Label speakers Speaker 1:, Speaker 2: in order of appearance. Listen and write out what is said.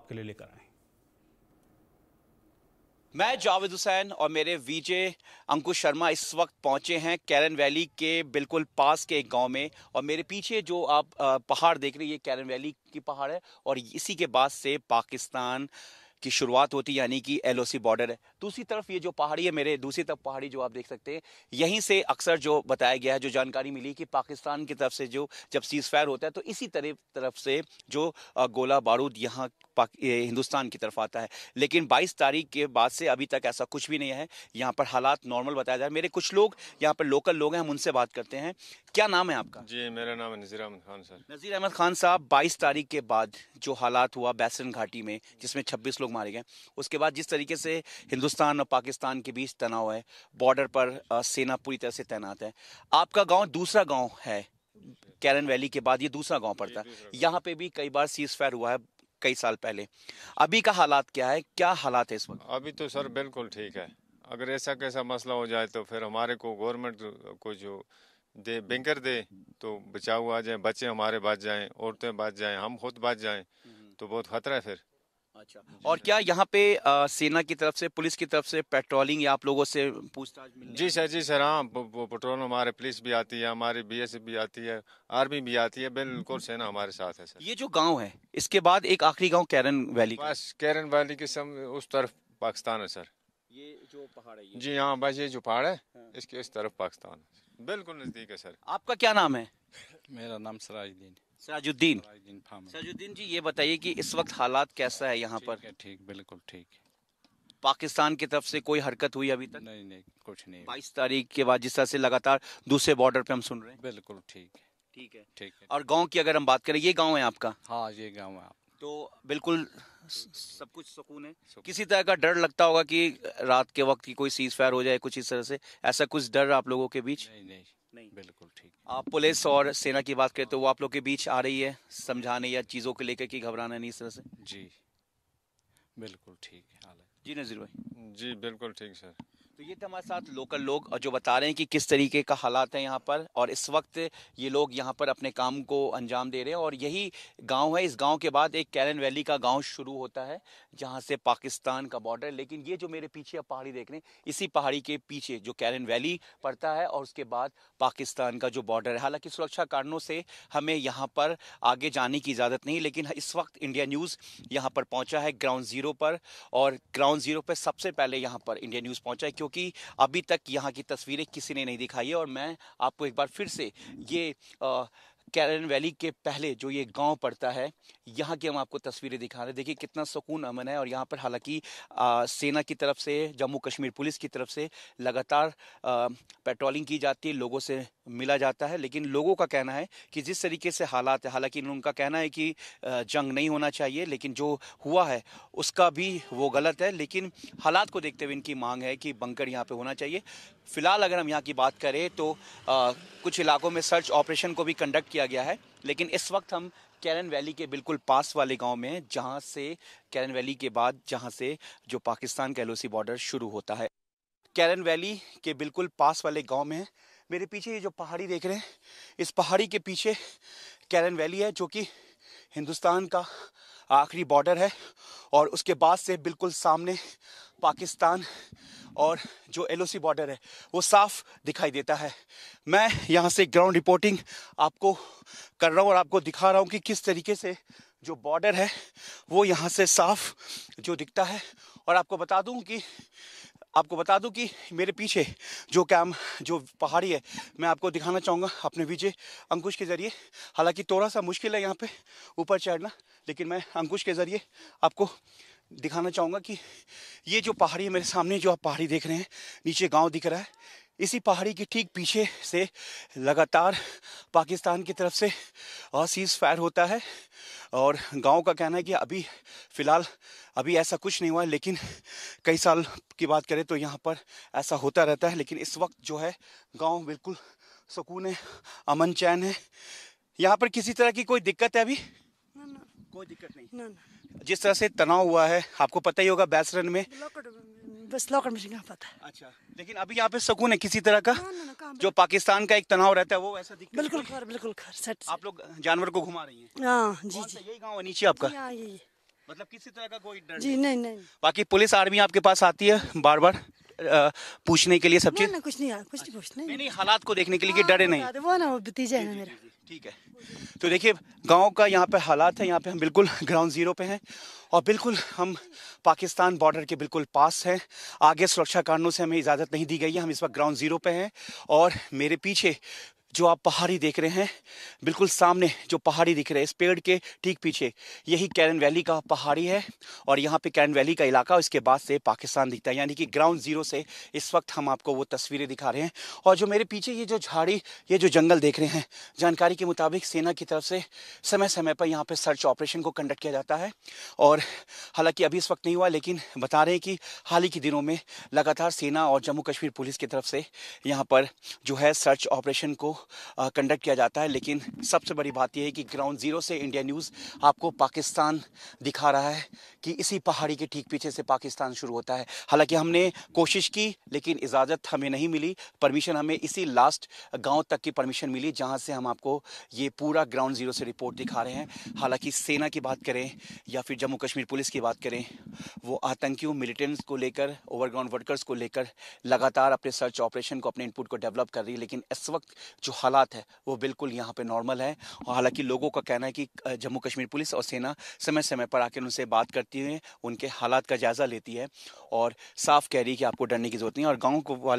Speaker 1: आपके लिए लेकर आए।
Speaker 2: मैं जावेद हुसैन और मेरे वीजे अंकुश शर्मा इस वक्त पहुंचे हैं कैरन वैली के बिल्कुल पास के एक गांव में। और मेरे पीछे जो आप पहाड़ देख रहे हैं, ये कैरन वैली की पहाड़ है और इसी के बाद से पाकिस्तान की शुरुआत होती है, यानी कि एलओसी बॉर्डर है। दूसरी तरफ ये जो पहाड़ी है, मेरे दूसरी तरफ पहाड़ी जो आप देख सकते हैं, यहीं से अक्सर जो बताया गया है, जो जानकारी मिली कि पाकिस्तान की तरफ से जो जब सीज फायर होता है तो इसी तरफ से जो गोला बारूद यहाँ हिंदुस्तान की तरफ आता है। लेकिन 22 तारीख के बाद से अभी तक ऐसा कुछ भी नहीं है। यहाँ पर हालात नॉर्मल बताया जा रहा है। मेरे कुछ लोग यहाँ पर लोकल लोग हैं, हम उनसे बात करते हैं। क्या नाम है आपका?
Speaker 3: जी, मेरा नाम है नज़ीर अहमद खान सर।
Speaker 2: नज़ीर अहमद खान साहब, 22 तारीख के बाद जो हालात हुआ बैसरन घाटी में, जिसमें 26 लोग मारे गए, उसके बाद जिस तरीके से हिंदुस्तान और पाकिस्तान के बीच तनाव है, बॉर्डर पर सेना पूरी तरह से तैनात है। आपका गांव दूसरा गांव है, कैरन वैली के बाद ये दूसरा गांव पड़ता है। यहाँ पे भी कई बार सीज फायर हुआ है कई साल पहले। अभी का हालात क्या है, क्या हालात है इस वक्त?
Speaker 3: अभी तो सर बिल्कुल ठीक है। अगर ऐसा कैसा मसला हो जाए तो फिर हमारे को गवर्नमेंट को जो दे बैंकर दे तो बचाव आ जाए, बच्चे हमारे बच जाएं, औरतें बच जाएं, हम खुद बच जाएं, तो बहुत खतरा है फिर।
Speaker 2: अच्छा, और क्या यहाँ पे सेना की तरफ से, पुलिस की तरफ से पेट्रोलिंग या आप लोगों से पूछताछ मिलने
Speaker 3: जी सर, जी सर, हाँ, पेट्रोल हमारे पुलिस भी आती है, हमारी बीएसएफ भी आती है, आर्मी भी आती है, बिल्कुल सेना हमारे साथ है सर।
Speaker 2: ये जो गांव है, इसके बाद एक आखिरी गांव कैरन वैली का।
Speaker 3: बस कैरन वैली के उस तरफ पाकिस्तान है सर।
Speaker 2: ये जो पहाड़ है ये?
Speaker 3: जी हाँ, बस ये जो पहाड़ है इसके इस तरफ पाकिस्तान है, बिल्कुल नजदीक है सर।
Speaker 2: आपका क्या नाम है?
Speaker 4: मेरा नाम सराजुद्दीन।
Speaker 2: सराजुद्दीन।
Speaker 4: फार्मर।
Speaker 2: सराजुद्दीन जी, ये बताइए कि इस वक्त हालात कैसा है यहाँ पर?
Speaker 4: ठीक, बिल्कुल ठीक।
Speaker 2: पाकिस्तान की तरफ से कोई हरकत हुई अभी तक?
Speaker 4: नहीं नहीं, कुछ नहीं।
Speaker 2: 22 तारीख के बाद जिस तरह से लगातार दूसरे बॉर्डर पे हम सुन रहे हैं।
Speaker 4: बिल्कुल ठीक है।
Speaker 2: ठीक है।
Speaker 4: ठीक है।
Speaker 2: और गांव की अगर हम बात करें, ये गांव है आपका?
Speaker 4: हाँ, ये गाँव है। आप
Speaker 2: तो बिल्कुल सब कुछ सुकून है। किसी तरह का डर लगता होगा कि रात के वक्त की कोई सीज फायर हो जाए, कुछ इस तरह से, ऐसा कुछ डर आप लोगों के बीच?
Speaker 4: नहीं नहीं
Speaker 2: नहीं।
Speaker 4: बिल्कुल ठीक।
Speaker 2: आप पुलिस और सेना की बात करें तो वो आप लोग के बीच आ रही है समझाने या चीजों को लेकर कि घबराना नहीं, इस तरह से?
Speaker 4: जी बिल्कुल ठीक है हालत।
Speaker 2: जी नजीर भाई?
Speaker 3: जी बिल्कुल ठीक सर।
Speaker 2: तो ये थे हमारे साथ लोकल लोग जो बता रहे हैं कि किस तरीके का हालात है यहाँ पर, और इस वक्त ये लोग यहाँ पर अपने काम को अंजाम दे रहे हैं। और यही गांव है, इस गांव के बाद एक कैरन वैली का गांव शुरू होता है जहाँ से पाकिस्तान का बॉर्डर है। लेकिन ये जो मेरे पीछे आप पहाड़ी देख रहे हैं, इसी पहाड़ी के पीछे जो कैरन वैली पड़ता है और उसके बाद पाकिस्तान का जो बॉर्डर है। हालांकि सुरक्षा कारणों से हमें यहाँ पर आगे जाने की इजाज़त नहीं, लेकिन इस वक्त इंडिया न्यूज़ यहाँ पर पहुँचा है ग्राउंड ज़ीरो पर। और ग्राउंड ज़ीरो पर सबसे पहले यहाँ पर इंडिया न्यूज़ पहुँचा है, क्योंकि अभी तक यहाँ की तस्वीरें किसी ने नहीं दिखाई है। और मैं आपको एक बार फिर से ये कैरन वैली के पहले जो ये गांव पड़ता है, यहाँ की हम आपको तस्वीरें दिखा रहे हैं। देखिए कितना सुकून अमन है। और यहाँ पर हालांकि सेना की तरफ से, जम्मू कश्मीर पुलिस की तरफ से लगातार पेट्रोलिंग की जाती है, लोगों से मिला जाता है। लेकिन लोगों का कहना है कि जिस तरीके से हालात है, हालांकि उनका कहना है कि जंग नहीं होना चाहिए, लेकिन जो हुआ है उसका भी वो गलत है। लेकिन हालात को देखते हुए इनकी मांग है कि बंकर यहाँ पे होना चाहिए। फिलहाल अगर हम यहाँ की बात करें तो कुछ इलाकों में सर्च ऑपरेशन को भी कंडक्ट किया गया है। लेकिन इस वक्त हम कैरन वैली के बिल्कुल पास वाले गांव में हैं, जहां से कैरन वैली के बाद जहां से जो पाकिस्तान का एलओसी बॉर्डर शुरू होता है। कैरन वैली के बिल्कुल पास वाले गांव में है। मेरे पीछे ये जो पहाड़ी देख रहे हैं, इस पहाड़ी के पीछे कैरन वैली है, जो कि हिंदुस्तान का आखिरी बॉर्डर है। और उसके बाद से बिल्कुल सामने पाकिस्तान और जो एलओसी बॉर्डर है वो साफ दिखाई देता है। मैं यहाँ से ग्राउंड रिपोर्टिंग आपको कर रहा हूँ और आपको दिखा रहा हूँ कि किस तरीके से जो बॉर्डर है वो यहाँ से साफ जो दिखता है। और आपको बता दूं कि मेरे पीछे जो पहाड़ी है, मैं आपको दिखाना चाहूँगा अपने विजय अंकुश के ज़रिए। हालांकि थोड़ा सा मुश्किल है यहाँ पे ऊपर चढ़ना, लेकिन मैं अंकुश के ज़रिए आपको दिखाना चाहूँगा कि ये जो पहाड़ी है मेरे सामने, जो आप पहाड़ी देख रहे हैं, नीचे गांव दिख रहा है, इसी पहाड़ी के ठीक पीछे से लगातार पाकिस्तान की तरफ से सीज फायर होता है। और गांव का कहना है कि अभी फ़िलहाल ऐसा कुछ नहीं हुआ है, लेकिन कई साल की बात करें तो यहाँ पर ऐसा होता रहता है। लेकिन इस वक्त जो है गांव बिल्कुल सुकून है, अमन चैन है। यहाँ पर किसी तरह की कोई दिक्कत है अभी? कोई दिक्कत नहीं।
Speaker 5: ना।
Speaker 2: जिस तरह से तनाव हुआ है, आपको पता ही होगा बैसरन में,
Speaker 5: बस लॉकर में क्या पता है।
Speaker 2: अच्छा, लेकिन अभी यहाँ पे सुकून है किसी तरह का?
Speaker 5: ना,
Speaker 2: जो पाकिस्तान का एक तनाव रहता है वो ऐसा दिखता है?
Speaker 5: बिल्कुल घर सेट।
Speaker 2: आप लोग जानवर को घुमा रही हैं?
Speaker 5: हाँ जी
Speaker 2: कौन सा,
Speaker 5: जी।
Speaker 2: यही गांव है नीचे आपका?
Speaker 5: हाँ यही।
Speaker 2: मतलब किसी तरह का कोई डर
Speaker 5: जी नहीं नहीं
Speaker 2: बाकी पुलिस आर्मी आपके पास आती है बार बार पूछने के लिए सब
Speaker 5: ना
Speaker 2: चीज
Speaker 5: ना कुछ नहीं कुछ नहीं पूछना
Speaker 2: नहीं नहीं हालात को देखने के लिए कि डरे नहीं
Speaker 5: वो ना वो भतीजा है ना मेरा
Speaker 2: ठीक है तो देखिए गांव का यहाँ पे हालात है यहाँ पे हम बिल्कुल ग्राउंड जीरो पे हैं और बिल्कुल हम पाकिस्तान बॉर्डर के बिल्कुल पास हैं आगे सुरक्षा कारणों से हमें इजाज़त नहीं दी गई है हम इस वक्त ग्राउंड जीरो पे हैं और मेरे पीछे जो आप पहाड़ी देख रहे हैं बिल्कुल सामने जो पहाड़ी दिख रहे हैं इस पेड़ के ठीक पीछे यही कैरन वैली का पहाड़ी है और यहाँ पे कैरन वैली का इलाका उसके बाद से पाकिस्तान दिखता है यानी कि ग्राउंड जीरो से इस वक्त हम आपको वो तस्वीरें दिखा रहे हैं और जो मेरे पीछे ये जो झाड़ी ये जो जंगल देख रहे हैं जानकारी के मुताबिक सेना की तरफ से समय समय पर यहाँ पर सर्च ऑपरेशन को कंडक्ट किया जाता है और हालांकि अभी इस वक्त नहीं हुआ लेकिन बता रहे हैं कि हाल ही के दिनों में लगातार सेना और जम्मू कश्मीर पुलिस की तरफ से यहाँ पर जो है सर्च ऑपरेशन को कंडक्ट किया जाता है लेकिन सबसे बड़ी बात यह है कि ग्राउंड जीरो से इंडिया न्यूज़ आपको पाकिस्तान दिखा रहा है कि इसी पहाड़ी के ठीक पीछे से पाकिस्तान शुरू होता है हालांकि हमने कोशिश की लेकिन इजाज़त हमें नहीं मिली परमिशन हमें इसी लास्ट गांव तक की परमिशन मिली जहां से हम आपको ये पूरा ग्राउंड जीरो से रिपोर्ट दिखा रहे हैं हालांकि सेना की बात करें या फिर जम्मू कश्मीर पुलिस की बात करें वो आतंकियों मिलिटेंट्स को लेकर ओवरग्राउंड वर्कर्स को लेकर लगातार अपने सर्च ऑपरेशन को अपने इनपुट को डेवलप कर रही है लेकिन इस वक्त जो हालात है वो बिल्कुल यहाँ पे नॉर्मल है और हालांकि लोगों का कहना है कि जम्मू कश्मीर पुलिस और सेना समय समय पर आकर उनसे बात करती है उनके हालात का जायजा लेती है और साफ कह रही है कि आपको डरने की जरूरत नहीं है और गाँव को